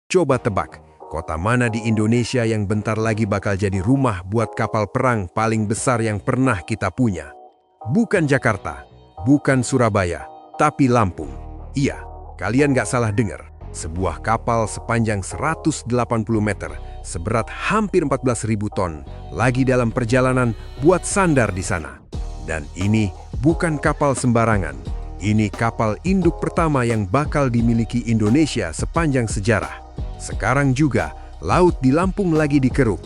Coba tebak, kota mana di Indonesia yang bentar lagi bakal jadi rumah buat kapal perang paling besar yang pernah kita punya? Bukan Jakarta, bukan Surabaya, tapi Lampung. Iya, kalian nggak salah dengar. Sebuah kapal sepanjang 180 meter, seberat hampir 14.000 ton, lagi dalam perjalanan buat sandar di sana. Dan ini bukan kapal sembarangan. Ini kapal induk pertama yang bakal dimiliki Indonesia sepanjang sejarah. Sekarang juga, laut di Lampung lagi dikeruk,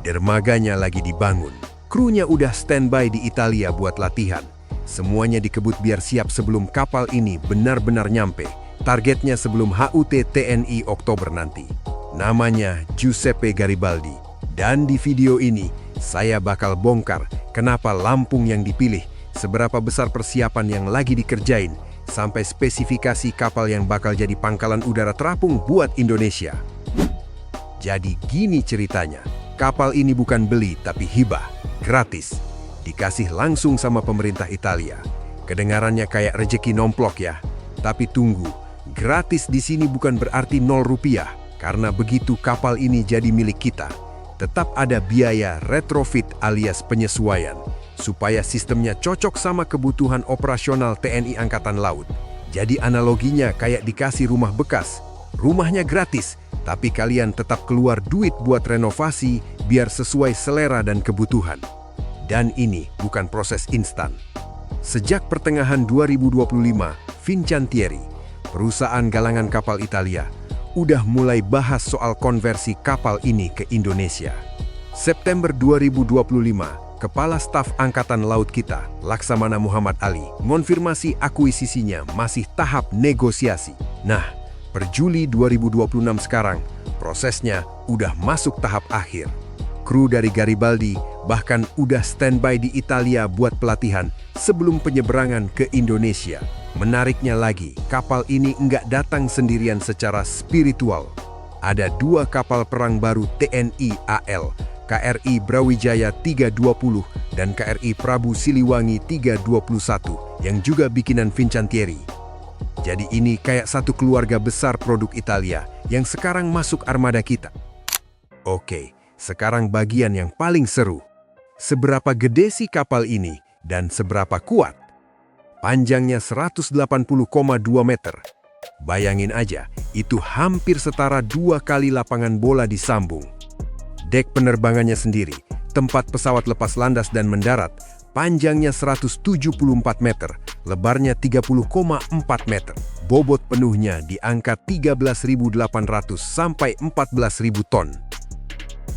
dermaganya lagi dibangun. Krunya udah standby di Italia buat latihan. Semuanya dikebut biar siap sebelum kapal ini benar-benar nyampe. Targetnya sebelum HUT TNI Oktober nanti. Namanya Giuseppe Garibaldi. Dan di video ini, saya bakal bongkar kenapa Lampung yang dipilih, seberapa besar persiapan yang lagi dikerjain, sampai spesifikasi kapal yang bakal jadi pangkalan udara terapung buat Indonesia. Jadi gini ceritanya, kapal ini bukan beli tapi hibah, gratis. Dikasih langsung sama pemerintah Italia. Kedengarannya kayak rejeki nomplok ya. Tapi tunggu, gratis di sini bukan berarti 0 rupiah, karena begitu kapal ini jadi milik kita, tetap ada biaya retrofit alias penyesuaian, supaya sistemnya cocok sama kebutuhan operasional TNI Angkatan Laut. Jadi analoginya kayak dikasih rumah bekas. Rumahnya gratis, tapi kalian tetap keluar duit buat renovasi biar sesuai selera dan kebutuhan. Dan ini bukan proses instan. Sejak pertengahan 2025, Fincantieri, perusahaan galangan kapal Italia, udah mulai bahas soal konversi kapal ini ke Indonesia. September 2025, Kepala Staf Angkatan Laut kita, Laksamana Muhammad Ali, mengonfirmasi akuisisinya masih tahap negosiasi. Nah, per Juli 2026 sekarang, prosesnya udah masuk tahap akhir. Kru dari Garibaldi bahkan udah standby di Italia buat pelatihan sebelum penyeberangan ke Indonesia. Menariknya lagi, kapal ini nggak datang sendirian secara spiritual. Ada 2 kapal perang baru TNI AL, KRI Brawijaya 320 dan KRI Prabu Siliwangi 321 yang juga bikinan Fincantieri. Jadi ini kayak satu keluarga besar produk Italia yang sekarang masuk armada kita. Oke, sekarang bagian yang paling seru. Seberapa gede sih kapal ini dan seberapa kuat? Panjangnya 180,2 meter. Bayangin aja, itu hampir setara 2 kali lapangan bola disambung. Dek penerbangannya sendiri, tempat pesawat lepas landas dan mendarat, panjangnya 174 meter, lebarnya 30,4 meter. Bobot penuhnya di angka 13.800 sampai 14.000 ton.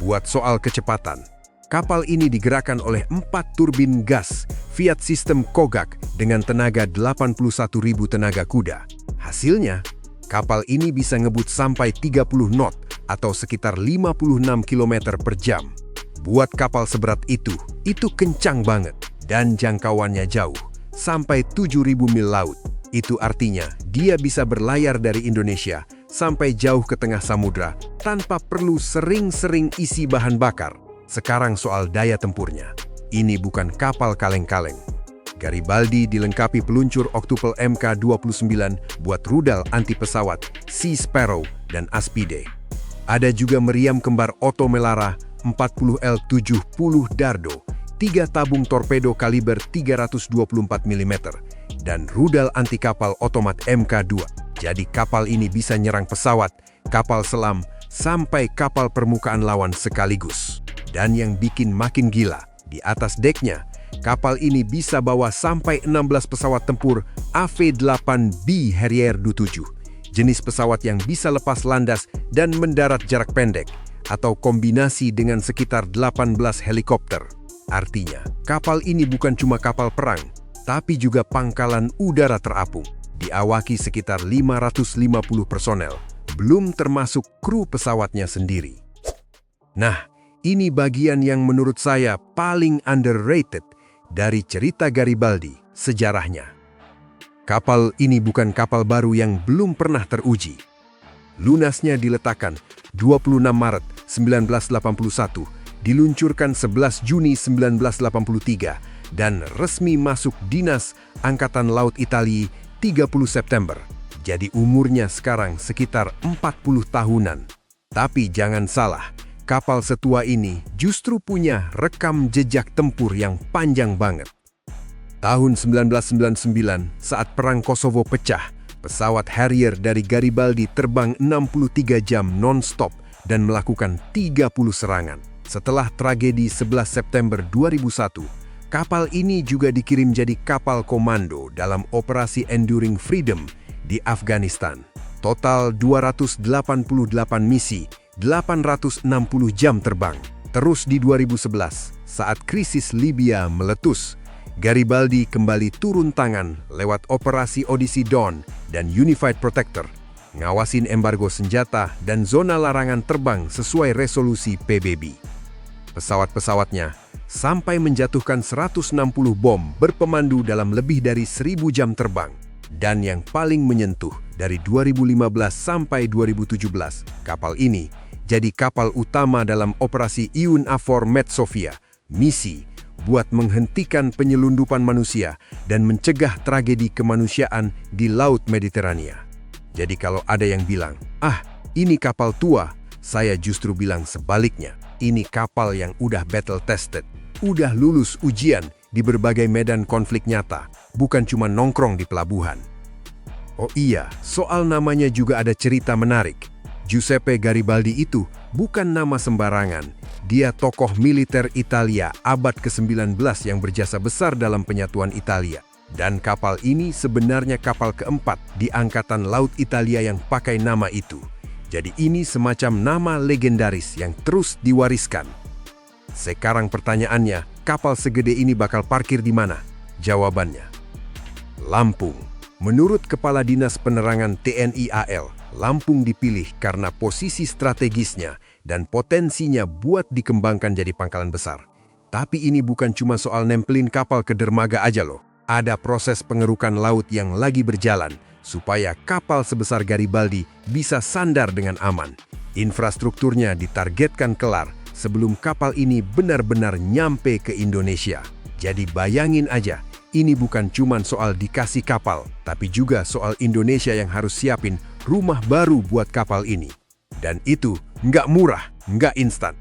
Buat soal kecepatan, kapal ini digerakkan oleh 4 turbin gas Fiat sistem Kogak dengan tenaga 81.000 tenaga kuda. Hasilnya, kapal ini bisa ngebut sampai 30 knot atau sekitar 56 km per jam. Buat kapal seberat itu kencang banget dan jangkauannya jauh, sampai 7.000 mil laut. Itu artinya dia bisa berlayar dari Indonesia sampai jauh ke tengah samudra tanpa perlu sering-sering isi bahan bakar. Sekarang soal daya tempurnya. Ini bukan kapal kaleng-kaleng. Garibaldi dilengkapi peluncur Octuple Mk29 buat rudal anti pesawat Sea Sparrow dan Aspide. Ada juga meriam kembar Otto Melara 40L70 Dardo, 3 tabung torpedo kaliber 324 mm, dan rudal anti kapal otomat Mk2. Jadi kapal ini bisa nyerang pesawat, kapal selam, sampai kapal permukaan lawan sekaligus. Dan yang bikin makin gila, di atas deknya, kapal ini bisa bawa sampai 16 pesawat tempur AV-8B Harrier Du-7, jenis pesawat yang bisa lepas landas dan mendarat jarak pendek, atau kombinasi dengan sekitar 18 helikopter. Artinya, kapal ini bukan cuma kapal perang, tapi juga pangkalan udara terapung. Diawaki sekitar 550 personel, belum termasuk kru pesawatnya sendiri. Nah, ini bagian yang menurut saya paling underrated dari cerita Garibaldi, sejarahnya. Kapal ini bukan kapal baru yang belum pernah teruji. Lunasnya diletakkan 26 Maret 1981, diluncurkan 11 Juni 1983, dan resmi masuk Dinas Angkatan Laut Italia 30 September. Jadi umurnya sekarang sekitar 40 tahunan. Tapi jangan salah, kapal setua ini justru punya rekam jejak tempur yang panjang banget. Tahun 1999, saat Perang Kosovo pecah, pesawat Harrier dari Garibaldi terbang 63 jam non-stop dan melakukan 30 serangan. Setelah tragedi 11 September 2001, kapal ini juga dikirim jadi kapal komando dalam Operasi Enduring Freedom di Afghanistan. Total 288 misi, 860 jam terbang. Terus di 2011, saat krisis Libya meletus, Garibaldi kembali turun tangan lewat Operasi Odyssey Dawn dan Unified Protector, ngawasin embargo senjata dan zona larangan terbang sesuai resolusi PBB. Pesawat-pesawatnya sampai menjatuhkan 160 bom berpemandu dalam lebih dari 1000 jam terbang. Dan yang paling menyentuh, dari 2015 sampai 2017, kapal ini jadi kapal utama dalam Operasi EUNAVFOR Med Sophia, misi buat menghentikan penyelundupan manusia dan mencegah tragedi kemanusiaan di Laut Mediterania. Jadi kalau ada yang bilang, ini kapal tua, saya justru bilang sebaliknya. Ini kapal yang udah battle tested, udah lulus ujian di berbagai medan konflik nyata, bukan cuma nongkrong di pelabuhan. Oh iya, soal namanya juga ada cerita menarik. Giuseppe Garibaldi itu bukan nama sembarangan. Dia tokoh militer Italia abad ke-19 yang berjasa besar dalam penyatuan Italia. Dan kapal ini sebenarnya kapal keempat di Angkatan Laut Italia yang pakai nama itu. Jadi ini semacam nama legendaris yang terus diwariskan. Sekarang pertanyaannya, kapal segede ini bakal parkir di mana? Jawabannya, Lampung. Menurut Kepala Dinas Penerangan TNI AL, Lampung dipilih karena posisi strategisnya dan potensinya buat dikembangkan jadi pangkalan besar. Tapi ini bukan cuma soal nempelin kapal ke dermaga aja loh. Ada proses pengerukan laut yang lagi berjalan supaya kapal sebesar Garibaldi bisa sandar dengan aman. Infrastrukturnya ditargetkan kelar sebelum kapal ini benar-benar nyampe ke Indonesia. Jadi bayangin aja, ini bukan cuma soal dikasih kapal, tapi juga soal Indonesia yang harus siapin rumah baru buat kapal ini. Dan itu nggak murah, nggak instan.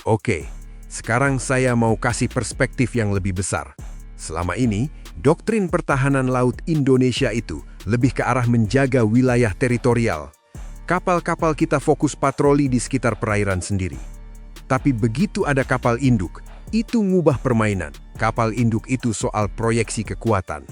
Oke, sekarang saya mau kasih perspektif yang lebih besar. Selama ini, doktrin pertahanan laut Indonesia itu lebih ke arah menjaga wilayah teritorial. Kapal-kapal kita fokus patroli di sekitar perairan sendiri. Tapi begitu ada kapal induk, itu ngubah permainan. Kapal induk itu soal proyeksi kekuatan.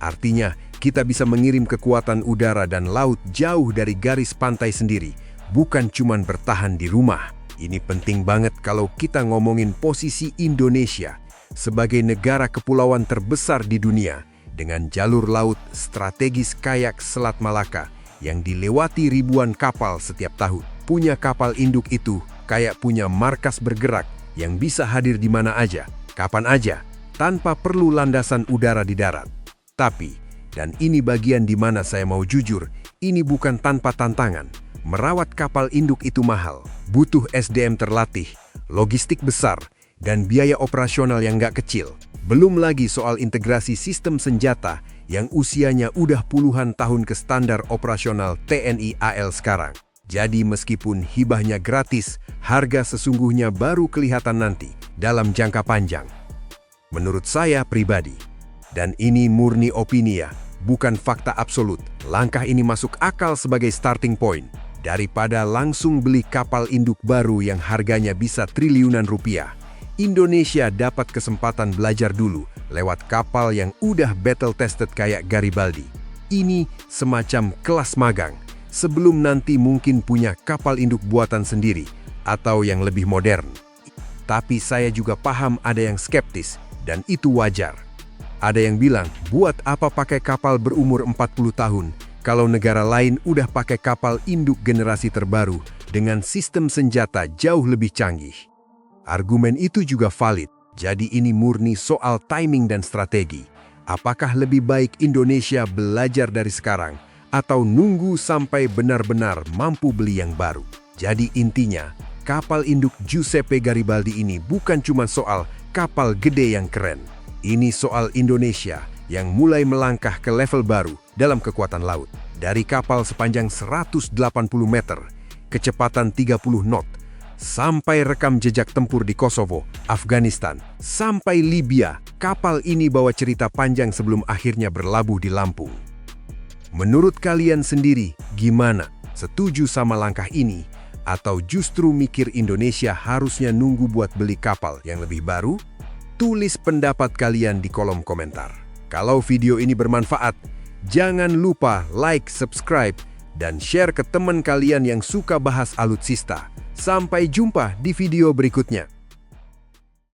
Artinya, kita bisa mengirim kekuatan udara dan laut jauh dari garis pantai sendiri, bukan cuma bertahan di rumah. Ini penting banget kalau kita ngomongin posisi Indonesia sebagai negara kepulauan terbesar di dunia dengan jalur laut strategis kayak Selat Malaka yang dilewati ribuan kapal setiap tahun. Punya kapal induk itu kayak punya markas bergerak yang bisa hadir di mana aja, kapan aja, tanpa perlu landasan udara di darat. Tapi, dan ini bagian di mana saya mau jujur, ini bukan tanpa tantangan. Merawat kapal induk itu mahal, butuh SDM terlatih, logistik besar, dan biaya operasional yang nggak kecil. Belum lagi soal integrasi sistem senjata yang usianya udah puluhan tahun ke standar operasional TNI AL sekarang. Jadi meskipun hibahnya gratis, harga sesungguhnya baru kelihatan nanti dalam jangka panjang. Menurut saya pribadi, dan ini murni opini ya, bukan fakta absolut, langkah ini masuk akal sebagai starting point. Daripada langsung beli kapal induk baru yang harganya bisa triliunan rupiah, Indonesia dapat kesempatan belajar dulu lewat kapal yang udah battle tested kayak Garibaldi. Ini semacam kelas magang, sebelum nanti mungkin punya kapal induk buatan sendiri atau yang lebih modern. Tapi saya juga paham ada yang skeptis, dan itu wajar. Ada yang bilang, buat apa pakai kapal berumur 40 tahun kalau negara lain udah pakai kapal induk generasi terbaru dengan sistem senjata jauh lebih canggih. Argumen itu juga valid, jadi ini murni soal timing dan strategi. Apakah lebih baik Indonesia belajar dari sekarang atau nunggu sampai benar-benar mampu beli yang baru? Jadi intinya, kapal induk Giuseppe Garibaldi ini bukan cuma soal kapal gede yang keren. Ini soal Indonesia yang mulai melangkah ke level baru dalam kekuatan laut. Dari kapal sepanjang 180 meter kecepatan 30 knot, sampai rekam jejak tempur di Kosovo, Afghanistan, sampai Libya, kapal ini bawa cerita panjang sebelum akhirnya berlabuh di Lampung. Menurut kalian sendiri, gimana? Setuju sama langkah ini? Atau justru mikir Indonesia harusnya nunggu buat beli kapal yang lebih baru? Tulis pendapat kalian di kolom komentar. Kalau video ini bermanfaat, jangan lupa like, subscribe, dan share ke teman kalian yang suka bahas alutsista. Sampai jumpa di video berikutnya.